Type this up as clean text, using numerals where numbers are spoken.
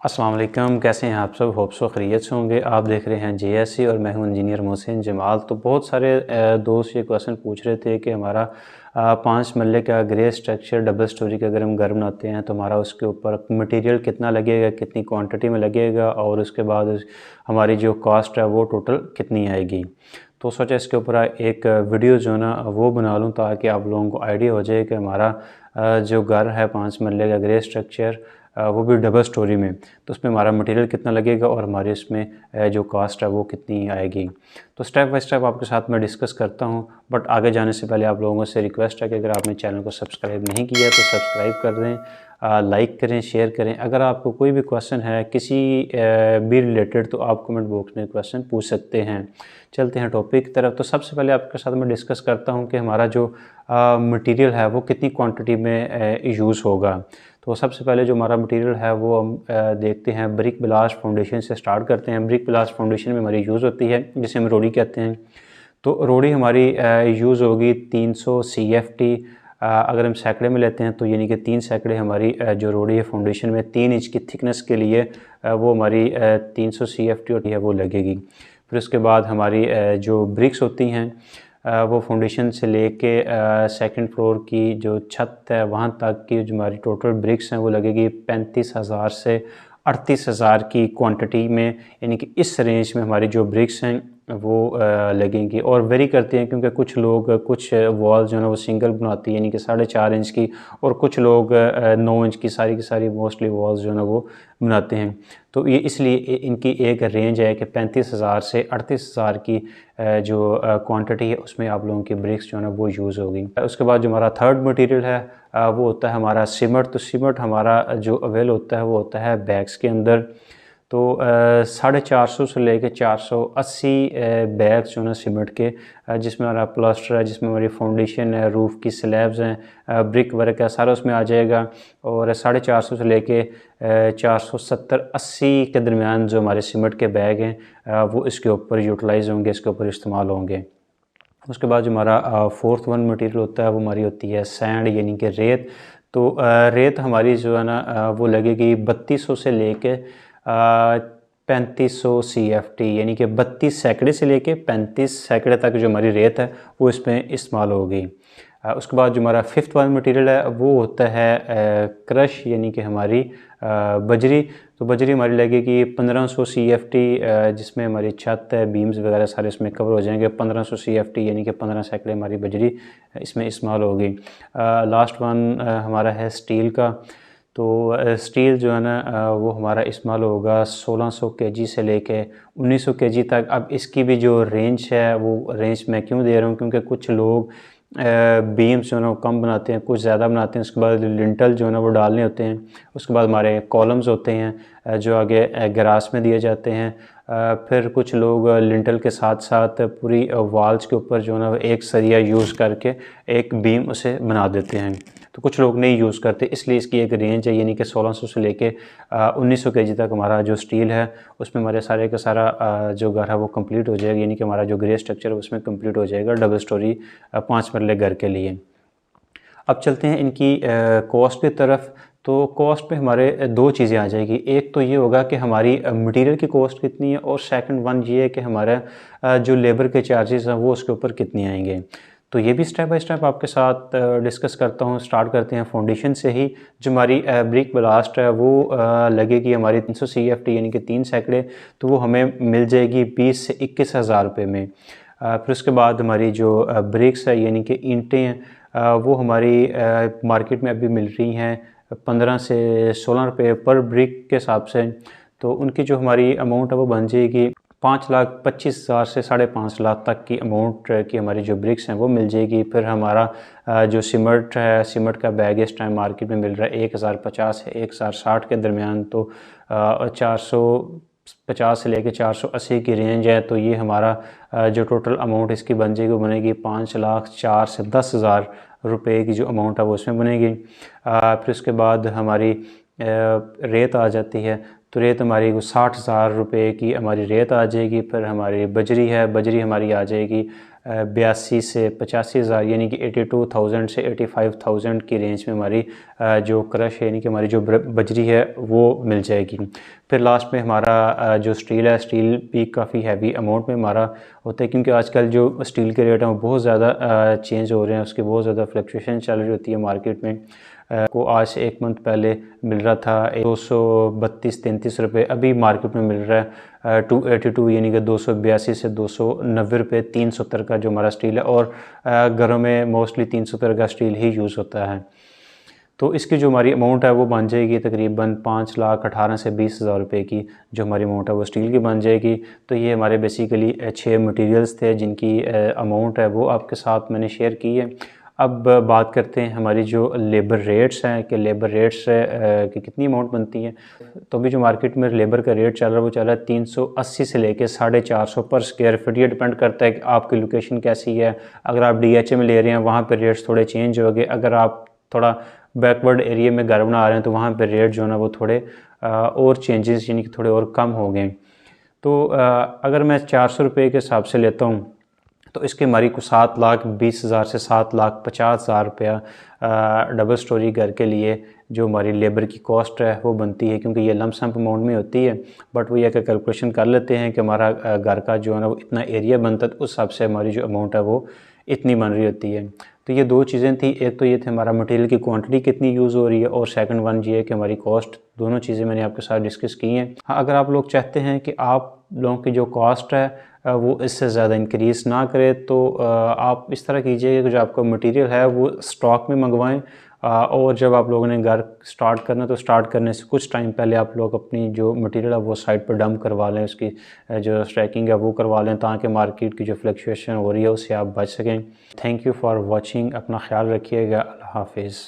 अस्सलाम वालेकुम, कैसे हैं आप सब। होप सो खैरियत से होंगे। आप देख रहे हैं JSC और मैं हूं इंजीनियर मोहसिन जमाल। तो बहुत सारे दोस्त ये क्वेश्चन पूछ रहे थे कि हमारा 5 मरले का ग्रे स्ट्रक्चर डबल स्टोरी का अगर हम घर बनाते हैं तो हमारा उसके ऊपर मटेरियल कितना लगेगा, कितनी क्वांटिटी में लगेगा और उसके बाद हमारी जो कॉस्ट है वो टोटल कितनी आएगी। तो सोचा इसके ऊपर एक वीडियो जो ना वो बना लूँ ताकि आप लोगों को आइडिया हो जाए कि हमारा जो घर है 5 मरले का ग्रे स्ट्रक्चर वो भी डबल स्टोरी में, तो उसमें हमारा मटेरियल कितना लगेगा और हमारे इसमें जो कास्ट है वो कितनी आएगी। तो स्टेप बाय स्टेप आपके साथ मैं डिस्कस करता हूं। बट आगे जाने से पहले आप लोगों से रिक्वेस्ट है कि अगर आपने चैनल को सब्सक्राइब नहीं किया तो सब्सक्राइब कर दें, लाइक करें, शेयर करें। अगर आपको कोई भी क्वेश्चन है किसी भी रिलेटेड तो आप कमेंट बॉक्स में क्वेश्चन पूछ सकते हैं। चलते हैं टॉपिक की तरफ। तो सबसे पहले आपके साथ मैं डिस्कस करता हूँ कि हमारा जो मटेरियल है वो कितनी क्वांटिटी में यूज़ होगा। तो सबसे पहले जो हमारा मटेरियल है वो हम देखते हैं। ब्रिक ब्लास्ट फाउंडेशन से स्टार्ट करते हैं। ब्रिक ब्लास्ट फाउंडेशन में हमारी यूज़ होती है जिसे हम रोड़ी कहते हैं। तो रोड़ी हमारी यूज़ होगी 300 CFT। अगर हम सैकड़े में लेते हैं तो यानी कि 3 सैकड़े हमारी जो रोड़ी है फाउंडेशन में 3 इंच की थिकनेस के लिए वो हमारी 300 CFT होती है वो लगेगी। फिर उसके बाद हमारी जो ब्रिक्स होती हैं वो फाउंडेशन से लेके सेकंड फ्लोर की जो छत है वहाँ तक की जो हमारी टोटल ब्रिक्स हैं वो लगेगी 35,000 से 38,000 की क्वांटिटी में, यानी कि इस रेंज में हमारी जो ब्रिक्स हैं वो लगेंगी। और वेरी करते हैं क्योंकि कुछ लोग कुछ वॉल जो है वो सिंगल बनाती है यानी कि 4.5 इंच की, और कुछ लोग 9 इंच की सारी मोस्टली वॉल्स जो है वो बनाते हैं। तो ये इसलिए इनकी एक रेंज है कि 35,000 से 38,000 की जो क्वांटिटी है उसमें आप लोगों की ब्रिक्स जो है ना वो यूज़ होगी। उसके बाद जो हमारा थर्ड मटेरियल है वो होता है हमारा सीमेंट। तो सीमेंट हमारा जो अवेल होता है वो होता है बैग्स के अंदर। तो 450 से लेके 480 बैग्स जो है सीमेंट के, जिसमें हमारा प्लास्टर है, जिसमें हमारी फाउंडेशन है, रूफ़ की स्लैब्स हैं, ब्रिक वर्क है, सारा उसमें आ जाएगा। और 450 से लेके 470-80 के दरमियान जो हमारे सीमेंट के बैग हैं वो इसके ऊपर यूटिलाइज़ होंगे, इसके ऊपर इस्तेमाल होंगे। उसके बाद जो हमारा फोर्थ वन मटेरियल होता है वो हमारी होती है सैंड यानी कि रेत। तो रेत हमारी जो है ना वो लगेगी 3200 से लेके 3500 CFT, यानी कि 32 सैकड़े से लेके 35 सैकड़े तक जो हमारी रेत है वो इसमें इस्तेमाल होगी। उसके बाद जो हमारा फिफ्थ वन मटेरियल है वो होता है क्रश यानी कि हमारी बजरी। तो बजरी हमारी लगेगी 1500 CFT, जिसमें हमारी छत है, बीम्स वगैरह सारे इसमें कवर हो जाएंगे। 1500 CFT यानी कि 15 सैकड़े हमारी बजरी इसमें इस्तेमाल होगी। लास्ट वन हमारा है स्टील का। तो स्टील जो है ना वो हमारा इस्तेमाल होगा 1600 kg से लेके 1900 kg तक। अब इसकी भी जो रेंज है वो रेंज मैं क्यों दे रहा हूँ क्योंकि कुछ लोग बीम्स जो है ना वो कम बनाते हैं, कुछ ज़्यादा बनाते हैं। उसके बाद लिंटल जो है ना वो डालने होते हैं। उसके बाद हमारे कॉलम्स होते हैं जो आगे गरास में दिए जाते हैं। फिर कुछ लोग लिंटल के साथ साथ पूरी वॉल्स के ऊपर जो है ना एक सरिया यूज़ करके एक बीम उसे बना देते हैं। तो कुछ लोग नहीं यूज़ करते, इसलिए इसकी एक रेंज है यानी कि 1600 से लेके 1900 kg तक हमारा जो स्टील है उसमें हमारे सारे का सारा जो घर है वो कंप्लीट हो जाएगा, यानी कि हमारा जो ग्रे स्ट्रक्चर है उसमें कंप्लीट हो जाएगा डबल स्टोरी 5 मरले घर के लिए। अब चलते हैं इनकी कॉस्ट की तरफ। तो कॉस्ट पे हमारे दो चीज़ें आ जाएगी। एक तो ये होगा कि हमारी मटेरियल की कॉस्ट कितनी है, और सेकंड वन ये है कि हमारा जो लेबर के चार्जेस हैं वो उसके ऊपर कितने आएंगे। तो ये भी स्टेप बाय स्टेप आपके साथ डिस्कस करता हूँ। स्टार्ट करते हैं फाउंडेशन से ही। जो हमारी ब्रिक ब्लास्ट है वो लगेगी हमारी 300 CFT यानी कि 3 सैकड़े। तो वो हमें मिल जाएगी 20 से 21 हज़ार रुपये में। फिर उसके बाद हमारी जो ब्रिक्स है यानी कि ईंटें हैं वो हमारी मार्केट में अभी मिल रही हैं 15 से 16 रुपये पर ब्रिक के हिसाब से। तो उनकी जो हमारी अमाउंट है वो बन जाएगी 5,25,000 से 5.5 लाख तक की अमाउंट की हमारी जो ब्रिक्स हैं वो मिल जाएगी। फिर हमारा जो सीमेंट है, सीमेंट का बैग इस टाइम मार्केट में मिल रहा है 1050 से 1060 के दरमियान। तो 450 से लेके 480 की रेंज है। तो ये हमारा जो टोटल अमाउंट इसकी बन जाएगी वो बनेगी 5,04,000 से 10,000 रुपये की जो अमाउंट है वो इसमें बनेगी। फिर उसके बाद हमारी रेत आ जाती है। तो रेत हमारी 60,000 रुपये की हमारी रेत आ जाएगी। फिर हमारी बजरी है, बजरी हमारी आ जाएगी 82 से 85,000 यानी कि 82,000 से 85,000 की रेंज में हमारी जो क्रश है यानी कि हमारी जो बजरी है वो मिल जाएगी। फिर लास्ट में हमारा जो स्टील है, स्टील भी काफ़ी हैवी अमाउंट में हमारा होता है, क्योंकि आजकल जो स्टील के रेट हैं वो बहुत ज़्यादा चेंज हो रहे हैं, उसकी बहुत ज़्यादा फ्लक्चुएशन चल रही होती है मार्केट में। को आज से 1 मंथ पहले मिल रहा था 232-33 रुपये, अभी मार्केट में मिल रहा है 282 यानी कि 282 से 290 रुपये 370 का जो हमारा स्टील है। और घरों में मोस्टली 370 का स्टील ही यूज़ होता है। तो इसकी जो हमारी अमाउंट है वो बन जाएगी तकरीबन 5,18,000 से 20,000 रुपये की जो हमारी अमाउंट है वो स्टील की बन जाएगी। तो ये हमारे बेसिकली 6 मटेरियल्स थे जिनकी अमाउंट है वो आपके साथ मैंने शेयर की है। अब बात करते हैं हमारी जो लेबर रेट्स हैं कि लेबर रेट्स की कितनी अमाउंट बनती है। तो अभी जो मार्केट में लेबर का रेट चल रहा है वो चल रहा है 380 से लेके 450 पर स्क्वायर फीट। ये डिपेंड करता है कि आपकी लोकेशन कैसी है। अगर आप DHA में ले रहे हैं वहाँ पर रेट्स थोड़े चेंज हो गए, अगर आप थोड़ा बैकवर्ड एरिया में घर बना रहे हैं तो वहाँ पर रेट जो है ना वो थोड़े और चेंजेस यानी कि थोड़े और कम हो गए। तो अगर मैं 400 रुपये के हिसाब से लेता हूँ तो इसके हमारी को 7,20,000 से 7,50,000 रुपया डबल स्टोरी घर के लिए जो हमारी लेबर की कॉस्ट है वो बनती है, क्योंकि ये लमसम अमाउंट में होती है। बट वो ये कि कैलकुलेशन कर लेते हैं कि हमारा घर का जो है ना वो इतना एरिया बनता है, उस हिसाब से हमारी जो अमाउंट है वो इतनी बन रही होती है। तो ये दो चीज़ें थी, एक तो ये थे हमारा मटेरियल की क्वांटिटी कितनी यूज़ हो रही है, और सेकंड वन ये है कि हमारी कॉस्ट। दोनों चीज़ें मैंने आपके साथ डिस्कस की हैं। हाँ, अगर आप लोग चाहते हैं कि आप लोगों की जो कॉस्ट है वो इससे ज़्यादा इंक्रीज़ ना करे तो आप इस तरह कीजिए कि जो आपका मटेरियल है वो स्टॉक में मंगवाएं, और जब आप लोगों ने घर स्टार्ट करना तो स्टार्ट करने से कुछ टाइम पहले आप लोग अपनी जो मटेरियल है वो साइड पर डंप करवा लें, उसकी जो स्ट्रैकिंग है वो करवा लें, ताकि मार्केट की जो फ्लक्चुएशन हो रही है उससे आप बच सकें। Thank you for watching. अपना ख्याल रखिएगा। अल्लाह हाफिज़।